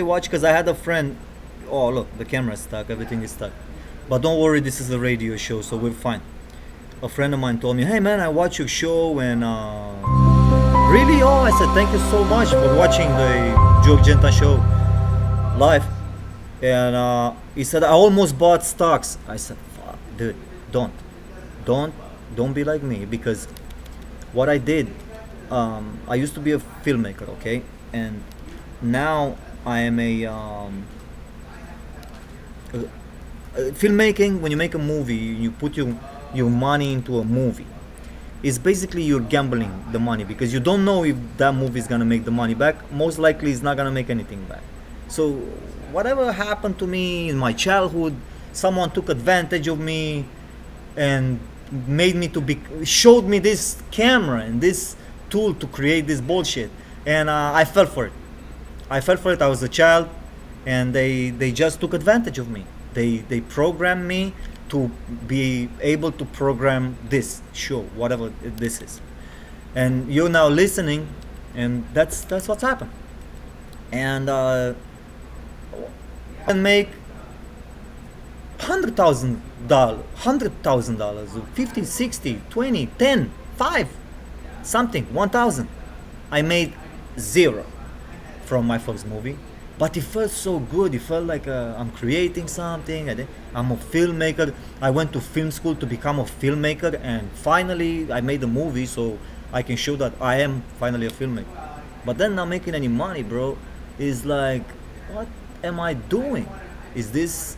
watch because I had a friend. Oh, look, the camera is stuck. Everything is stuck. But don't worry, this is a radio show, so we're fine. A friend of mine told me, "Hey man, I watch your show and really." Oh, I said, "Thank you so much for watching the Joe Genta show live." And he said, "I almost bought stocks." I said, "Fuck, dude, don't, don't, don't be like me because what I did, I used to be a filmmaker, okay, and now I am filmmaking. When you make a movie, you put your money into a movie. It's basically you're gambling the money because you don't know if that movie is gonna make the money back. Most likely, it's not gonna make anything back. So, whatever happened to me in my childhood, someone took advantage of me and made me to be showed me this camera and this tool to create this bullshit, and I fell for it. I fell for it. I was a child, and they just took advantage of me. They programmed me to be able to program this show, whatever this is. And you're now listening, and that's what's happened. And and make $100,000, 50, 60, 20, 10, 5, something, 1,000. I made zero from my first movie, but it felt so good. It felt like I'm creating something. I'm a filmmaker. I went to film school to become a filmmaker, and finally I made a movie, so I can show that I am finally a filmmaker. But then not making any money, bro, is like, what am I doing? Is this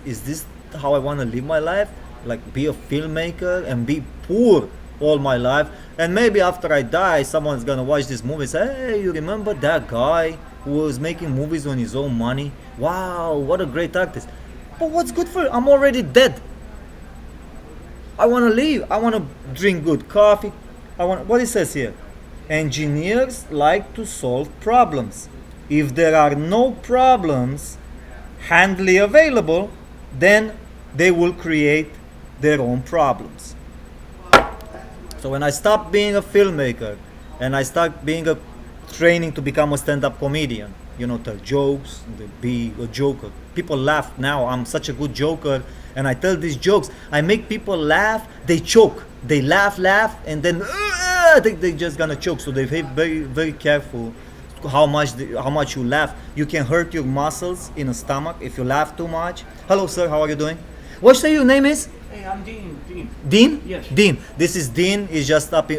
how I want to live my life? Like be a filmmaker and be poor all my life, and maybe after I die, someone's gonna watch this movie and say, "Hey, you remember that guy who was making movies on his own money? Wow, what a great artist!" But what's good for? I'm already dead. I want to live. I want to drink good coffee. I want what it says here. Engineers like to solve problems. If there are no problems handily available, then they will create their own problems. So when I stopped being a filmmaker and I started being a training to become a stand-up comedian, tell jokes, be a joker. People laugh now. I'm such a good joker, and I tell these jokes. I make people laugh. They choke. They laugh, and then they just gonna choke. So they be very, very careful how much you laugh. You can hurt your muscles in the stomach if you laugh too much. Hello, sir. How are you doing? What say your name is? Hey, I'm Dean. Dean? Yes. Dean. This is Dean. He's just up,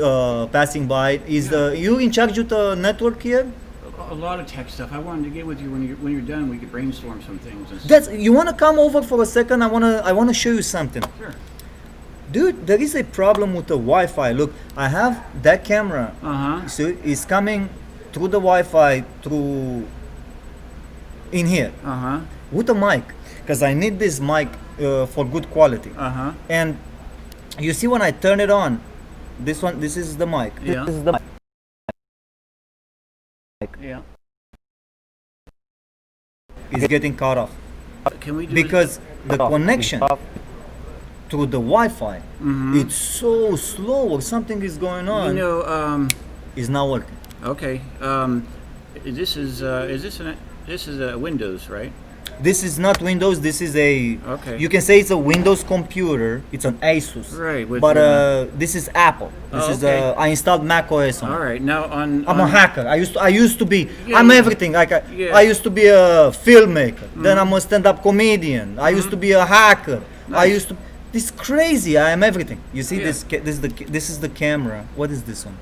passing by. You in charge of the network here? A lot of tech stuff. I wanted to get with you when you're done. We could brainstorm some things. You wanna come over for a second? I wanna show you something. Sure. Dude, there is a problem with the Wi-Fi. Look, I have that camera. So it's coming through the Wi-Fi through in here. With a mic, because I need this mic for good quality. And you see when I turn it on, this is the mic. Yeah. This is the mic. Yeah. It's getting cut off Can we do because the connection to the Wi-Fi, it's so slow, or something is going on. It's not working. Okay. This is a Windows, right? This is not Windows. This is a. Okay. You can say it's a Windows computer. It's an Asus. Right. But this is Apple. This is okay. I installed Mac OS on. All right. Now I'm a hacker. I used to be. Yeah, I'm yeah. everything. Like Yeah. I used to be a filmmaker. Then I'm a stand-up comedian. I used to be a hacker. I Nice. used to. This is crazy. I am everything. You see Yeah. this is the camera. What is this one?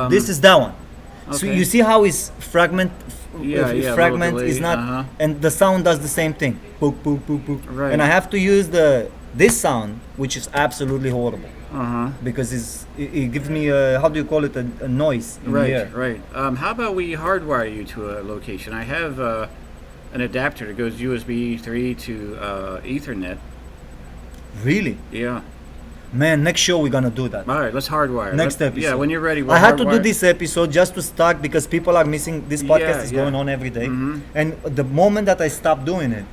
This This is that one. So okay. you see how it's fragment. Yeah, yeah, Fragment little is delay, not, and the sound does the same thing. Boop, boop, boop, boop. Right. And I have to use this sound, which is absolutely horrible because it gives me how do you call it, a noise in the Right. air. Right. How about we hardwire you to a location? I have an adapter that goes USB 3 to Ethernet. Really? Yeah. Man, next show we're gonna do that. All right. Let's hardwire. Next episode. Yeah. When you're ready. We'll I had to do hardwire. this episode just to start because people are missing. This podcast Yeah, is yeah. going on every day, and the moment that I stop doing it,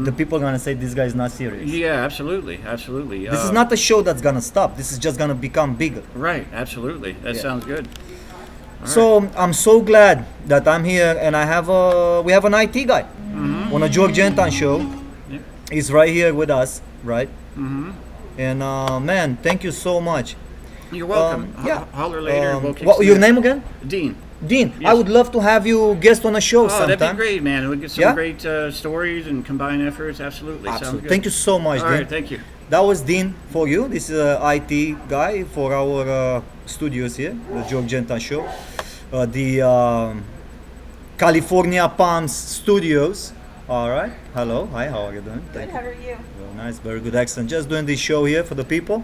the people are gonna say this guy is not serious. Yeah. Absolutely. Absolutely. This is not a show that's gonna stop. This is just gonna become bigger. Right. Absolutely. That Yeah. sounds good. So I'm so glad that I'm here, and we have an IT guy. on a George Gentan show. Yeah. He's right here with us, right? Mm-hmm. And man, thank you so much. You're welcome. Yeah. Holler later. We'll kick What some your ass. name again? Dean. Dean. Yes. I would love to have you guest on a show Oh, sometime. that'd be great, man. We'll get some Yeah? great stories and combine efforts. Absolutely. Sounds Absolutely. good. Thank you so much, All Dean. right, thank you. That was Dean for you. This is an IT guy for our studios here, the George Gentan show. The California Palms Studios. All right. Hello. Hi. How are you doing? Good, how are you? Very nice. Very good accent. Just doing this show here for the people.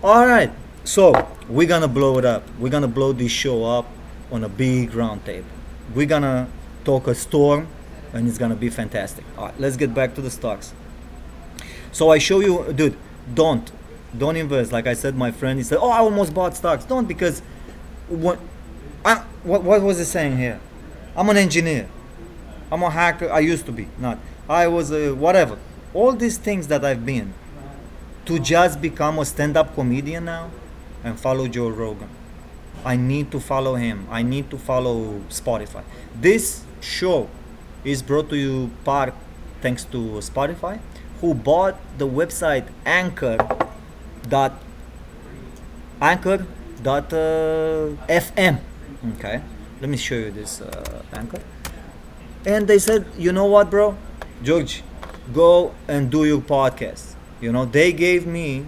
All right. So we're gonna blow it up. We're gonna blow this show up on a big round table. We're gonna talk a storm, and it's gonna be fantastic. All right. Let's get back to the stocks. So I show you, dude. Don't invest. Like I said, my friend, he said, "Oh, I almost bought stocks." Don't, because what was he saying here? I'm an engineer. I'm a hacker. I used to be. Not. I was a whatever. All these things that I've been to just become a stand-up comedian now and follow Joe Rogan. I need to follow him. I need to follow Spotify. This show is brought to you part thanks to Spotify, who bought the website anchor.fm. Okay, let me show you this Anchor. And they said, you know what, bro, George, go and do your podcast. You know, they gave me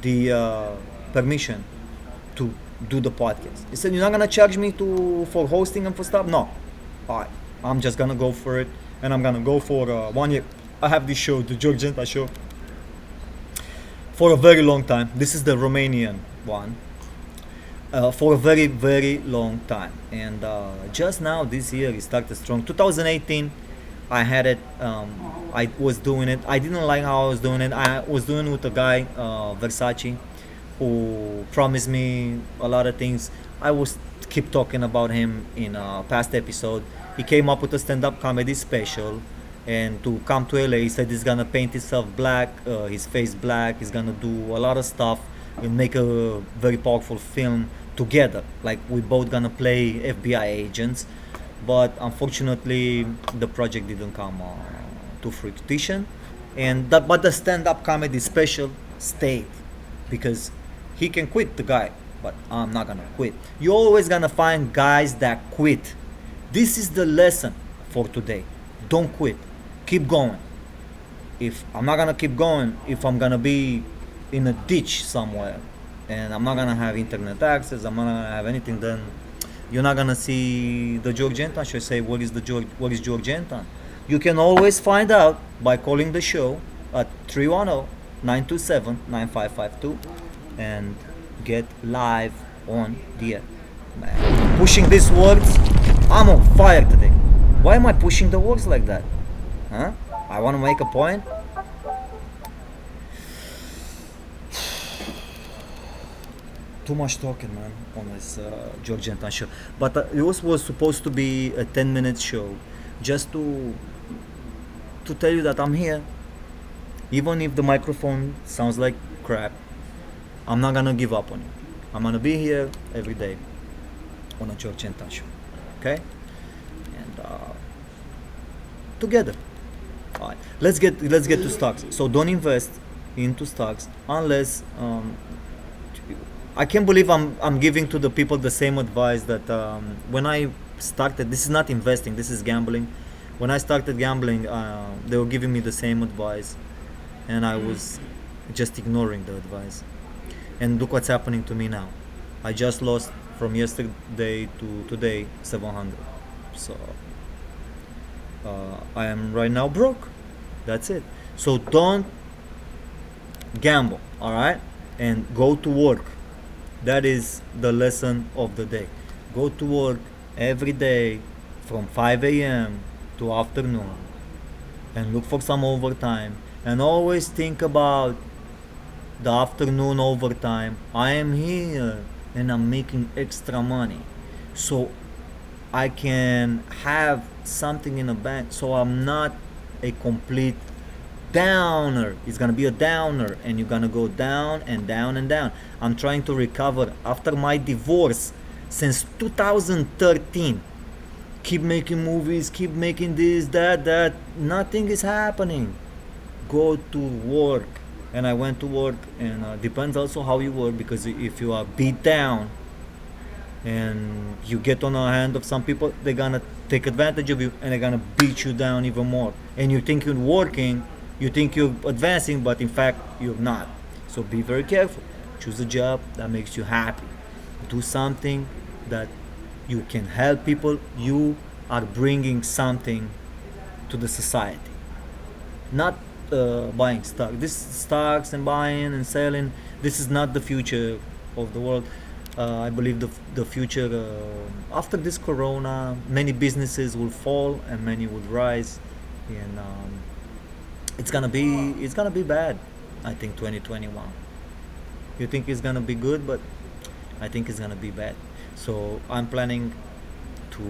the permission to do the podcast. He said, you're not gonna charge me for hosting and for stuff? No. All right, I'm just gonna go for it, and I'm gonna go for 1 year. I have this show, the George Genta show, for a very long time. This is the Romanian one. For a very, very long time. And just now, this year, it started strong. 2018, I had it. I was doing it. I didn't like how I was doing it. I was doing it with a guy, Versace, who promised me a lot of things. I was keep talking about him in a past episode. He came up with a stand-up comedy special, and to come to LA, he said he's gonna paint himself black, his face black. He's gonna do a lot of stuff and make a very powerful film together. Like, we both gonna play FBI agents, but unfortunately, the project didn't come to fruition. But the stand-up comedy special stayed, because he can quit, the guy, but I'm not gonna quit. You're always gonna find guys that quit. This is the lesson for today. Don't quit. Keep going. If I'm not gonna keep going, if I'm gonna be in a ditch somewhere, and I'm not gonna have internet access, I'm not gonna have anything, then you're not gonna see the George Gentan show. Say, what is George Gentan? You can always find out by calling the show at 310-927-9552 and get live on the air. Man, pushing these words, I'm on fire today. Why am I pushing the words like that? Huh? I want to make a point. Too much talking, man, on this George Gentan show. But it was supposed to be a 10-minute show, just to tell you that I'm here. Even if the microphone sounds like crap, I'm not gonna give up on you. I'm gonna be here every day on a George Gentan show. Okay? And together. All right. Let's get to stocks. So don't invest into stocks unless I can't believe I'm giving to the people the same advice that when I started. This is not investing. This is gambling. When I started gambling, they were giving me the same advice, and I was just ignoring the advice. And look what's happening to me now. I just lost from yesterday to today 700. So I am right now broke. That's it. So don't gamble, all right? And go to work. That is the lesson of the day. Go to work every day from 5 a.m. to afternoon, and look for some overtime. And always think about the afternoon overtime. I am here and I'm making extra money, so I can have something in the bank, so I'm not a complete downer. It's gonna be a downer, and you're gonna go down and down and down. I'm trying to recover after my divorce since 2013. keep making movies, keep making this, that. Nothing is happening. Go to work. And I went to work, and depends also how you work, because if you are beat down and you get on the hand of some people, they're gonna take advantage of you and they're gonna beat you down even more. And you think you're working, you think you're advancing, but in fact you're not. So be very careful. Choose a job that makes you happy. Do something that you can help people. You are bringing something to the society, not buying stock. This stocks and buying and selling. This is not the future of the world. I believe the future after this corona, many businesses will fall and many will rise, and it's gonna be bad. I think 2021. You think it's gonna be good, but I think it's gonna be bad. So I'm planning to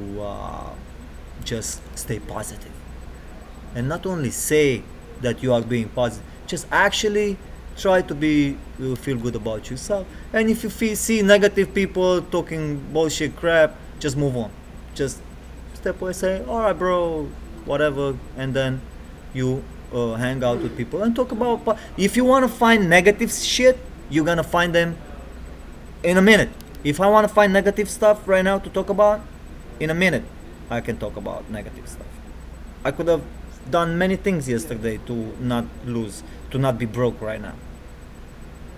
just stay positive, and not only say that you are being positive, just actually try to be feel good about yourself. And if you see negative people talking bullshit crap, just move on. Just step away, say all right bro, whatever, and then you hang out with people and talk about if you want to find negative shit, you're gonna find them in a minute. If I want to find negative stuff right now to talk about, in a minute I can talk about negative stuff. I could have done many things yesterday to not lose, to not be broke right now.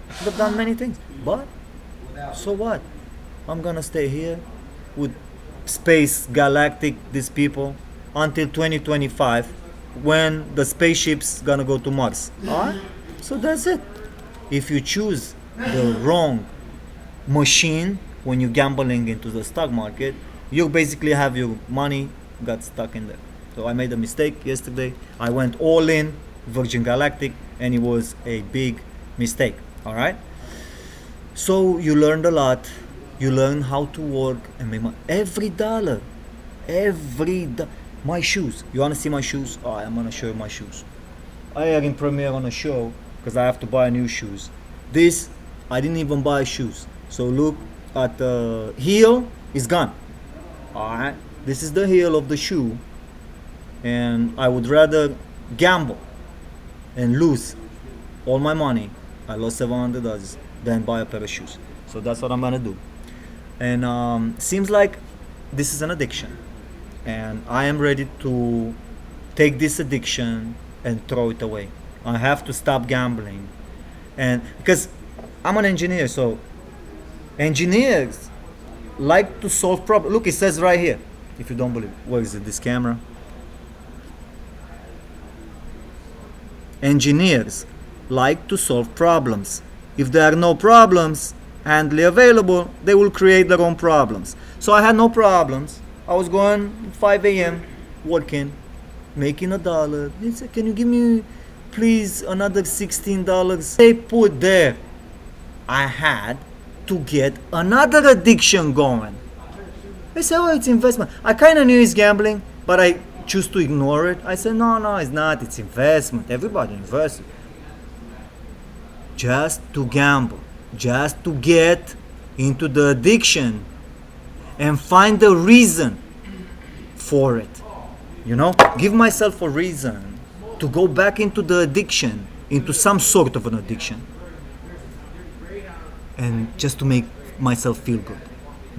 I could have done many things, but so what? I'm gonna stay here with space galactic these people until 2025, when the spaceship's gonna go to Mars. Alright? So that's it. If you choose the wrong machine when you're gambling into the stock market, you basically have your money got stuck in there. So I made a mistake yesterday. I went all in Virgin Galactic, and it was a big mistake. All right. So you learned a lot. You learn how to work and make money. Every dollar, my shoes. You wanna see my shoes? Oh, I'm gonna show you my shoes. I had in premiere on a show because I have to buy new shoes. This I didn't even buy shoes. So look at the heel is gone. All right. This is the heel of the shoe, and I would rather gamble and lose all my money. I lost $700 than buy a pair of shoes. So that's what I'm gonna do. And seems like this is an addiction, and I am ready to take this addiction and throw it away. I have to stop gambling, and because I'm an engineer, so engineers like to solve problems. Look, it says right here. If you don't believe, where is it? This camera. Engineers like to solve problems. If there are no problems handily available, they will create their own problems. So I had no problems. I was going 5 a.m. working, making $1. They said, "Can you give me, please, another $16?" They put there. I had to get another addiction going. They say, "Oh, it's investment." I kind of knew it's gambling, but I choose to ignore it. I said, no, it's not. It's investment. Everybody invests. Just to gamble, just to get into the addiction and find a reason for it. You know, give myself a reason to go back into the addiction, into some sort of an addiction, and just to make myself feel good,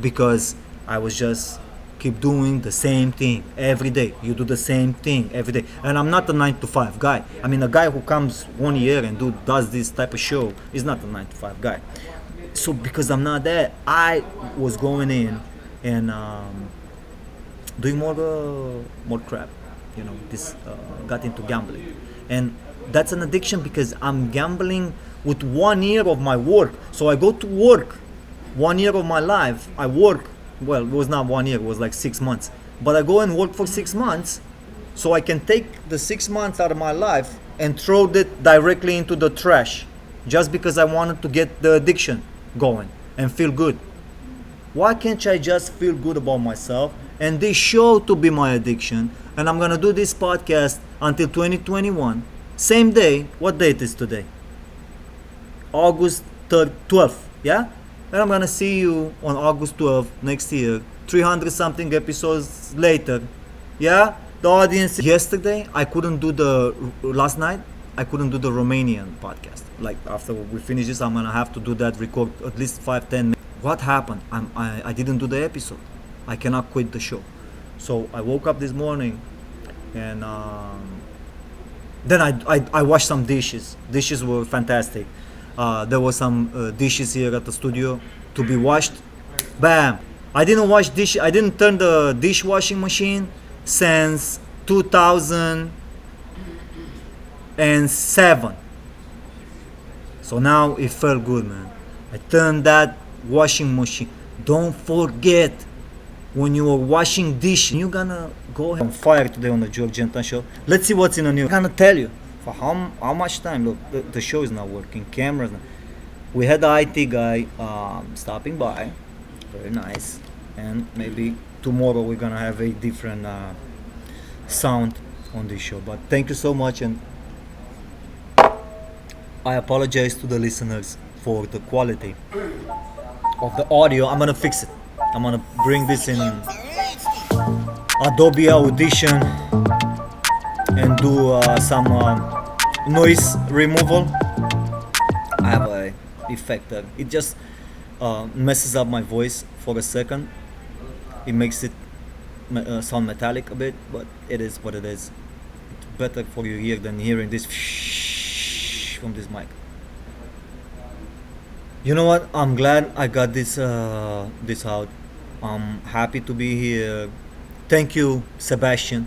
because I was just keep doing the same thing every day. You do the same thing every day, and I'm not a 9 to 5 guy. I mean, a guy who comes 1 year and does this type of show is not a 9 to 5 guy. So because I'm not that, I was going in and doing more crap. You know, this got into gambling, and that's an addiction because I'm gambling with 1 year of my work. So I go to work 1 year of my life. I work. Well, it was not 1 year, it was like 6 months. But I go and work for 6 months so I can take the 6 months out of my life and throw it directly into the trash just because I wanted to get the addiction going and feel good. Why can't I just feel good about myself and this show to be my addiction? And I'm gonna do this podcast until 2021. Same day. What date is today? August 12th, yeah? And I'm gonna see you on August 12th next year 300 something episodes later. Yeah, the audience. Yesterday, I couldn't do last night, I couldn't do the Romanian podcast. Like, after we finish this, I'm gonna have to do that, record at least 5-10 minutes. What happened? I didn't do the episode. I cannot quit the show. So I woke up this morning, and then I washed some dishes. Dishes were fantastic. There were some dishes here at the studio to be washed. Bam! I didn't wash dishes. I didn't turn the dishwashing machine since 2007. So now it felt good, man. I turned that washing machine. Don't forget, when you are washing dishes, you're gonna go on fire today on the George Gentan show. Let's see what's in the news. I'm gonna tell you for how much time. Look, the show is not working. Cameras. We had the IT guy stopping by. Very nice. And maybe tomorrow we're gonna have a different sound on this show. But thank you so much, and I apologize to the listeners for the quality of the audio. I'm gonna fix it. I'm gonna bring this in Adobe Audition and do some noise removal. I have a effect that it just messes up my voice for a second. It makes it sound metallic a bit, but it is what it is. It's better for your ear than hearing this from this mic. You know what? I'm glad I got this out. I'm happy to be here. Thank you, Sebastian.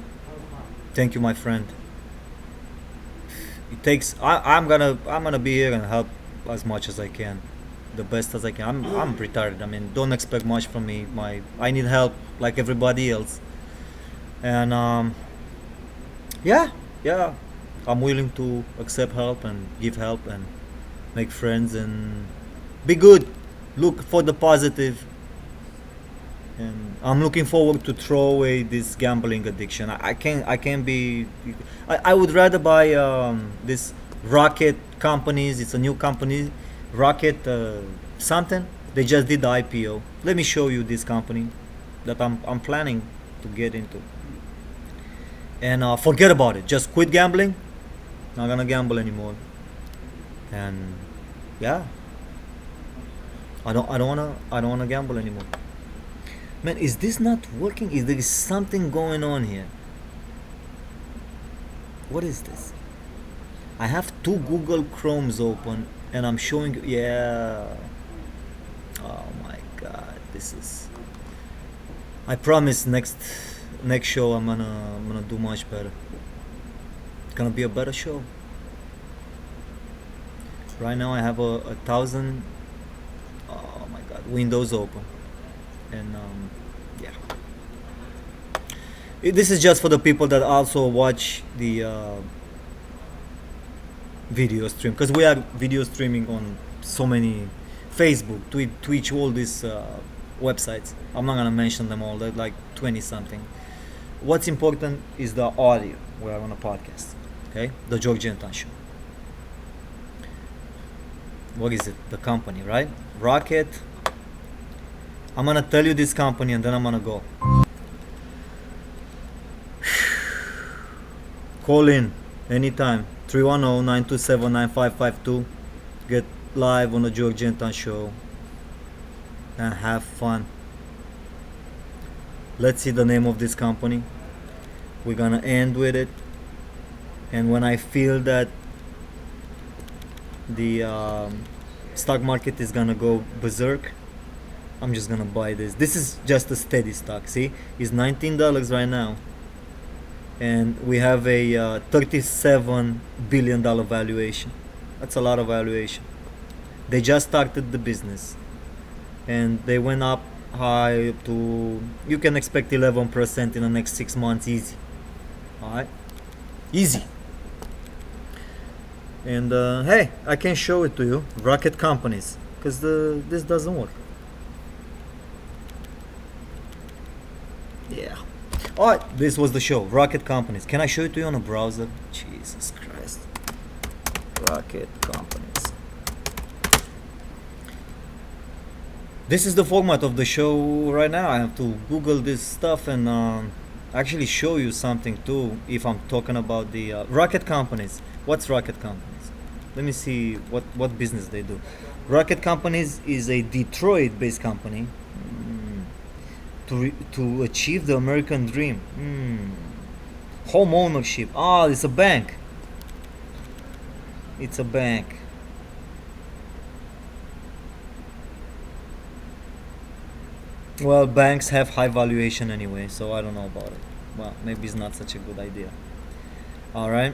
Thank you, my friend. It takes. I'm gonna be here and help as much as I can, the best as I can. I'm retarded. I mean, don't expect much from me. I need help like everybody else. And yeah. I'm willing to accept help and give help and make friends and be good. Look for the positive. And I'm looking forward to throw away this gambling addiction. I can't be. I would rather buy this Rocket companies. It's a new company, Rocket something. They just did the IPO. Let me show you this company that I'm planning to get into. And forget about it. Just quit gambling. Not gonna gamble anymore. And yeah, I don't wanna gamble anymore. Man, is this not working? Is there something going on here? What is this? I have 2 Google Chromes open and I'm showing you. Yeah. Oh my God, this is. I promise next show I'm gonna do much better. It's gonna be a better show. Right now I have a 1,000. Oh my God, windows open, and yeah. This is just for the people that also watch the video stream, because we are video streaming on so many Facebook, Twitch, all these websites. I'm not gonna mention them all. They're like 20 something. What's important is the audio. We're on a podcast, okay? The George Gentan show. What is it? The company, right? Rocket. I'm gonna tell you this company and then I'm gonna go. Call in anytime. 310-927-9552. Get live on the George Gentan show and have fun. Let's see the name of this company. We're gonna end with it, and when I feel that the stock market is gonna go berserk, I'm just gonna buy this. This is just a steady stock. See, it's $19 right now, and we have a $37 billion valuation. That's a lot of valuation. They just started the business, and they went up high to. You can expect 11% in the next 6 months, easy. All right, easy. And hey, I can show it to you, Rocket companies, because this doesn't work. Yeah. All right, this was the show, Rocket companies. Can I show it to you on a browser? Jesus Christ. Rocket companies. This is the format of the show right now. I have to Google this stuff and actually show you something too. If I'm talking about the rocket companies, what's rocket companies? Let me see what business they do. Rocket companies is a Detroit-based company to achieve the American dream. Home ownership. Ah, it's a bank. It's a bank. Well, banks have high valuation anyway, so I don't know about it. Well, maybe it's not such a good idea. All right.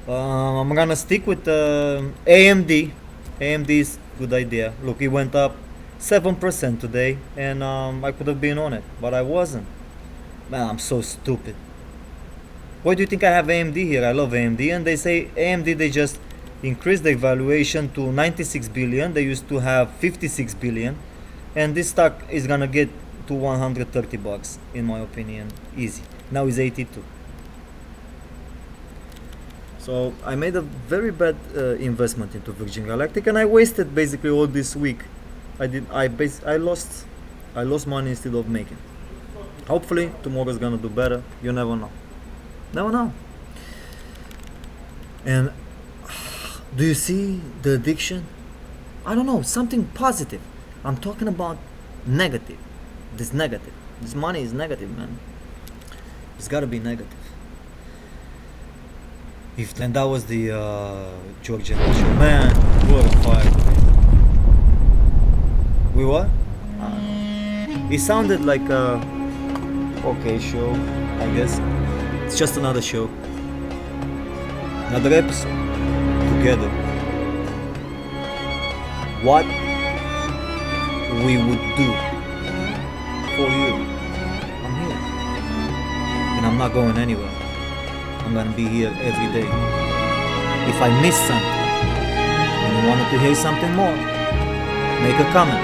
I'm gonna stick with AMD. AMD is good idea. Look, it went up 7% today, and I could have been on it, but I wasn't. Man, I'm so stupid. Why do you think I have AMD here? I love AMD, and they say AMD they just increased their valuation to 96 billion. They used to have 56 billion, and this stock is gonna get to 130 bucks in my opinion, easy. Now it's 82. So I made a very bad investment into Virgin Galactic, and I wasted basically all this week. I lost money instead of making. Hopefully tomorrow's gonna do better. You never know. Never know. And do you see the addiction? I don't know, something positive. I'm talking about negative. This negative. This money is negative, man. It's gotta be negative. And that was the Georgian show. Man, what a fight. We what? It sounded like a okay show, I guess. It's just another show. Another episode. Together. What we would do for you. I'm here. And I'm not going anywhere. I'm gonna be here every day. If I miss something and you wanted to hear something more, make a comment.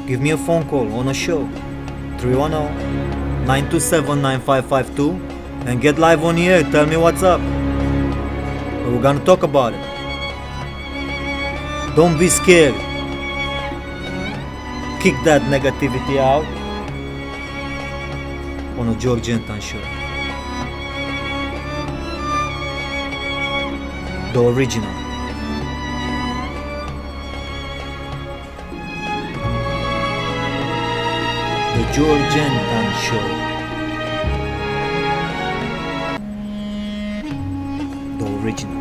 Give me a phone call on a show. 310-927-9552 and get live on the air. Tell me what's up. We're gonna talk about it. Don't be scared. Kick that negativity out on a Georgian show. The original. The Georgian show. The original.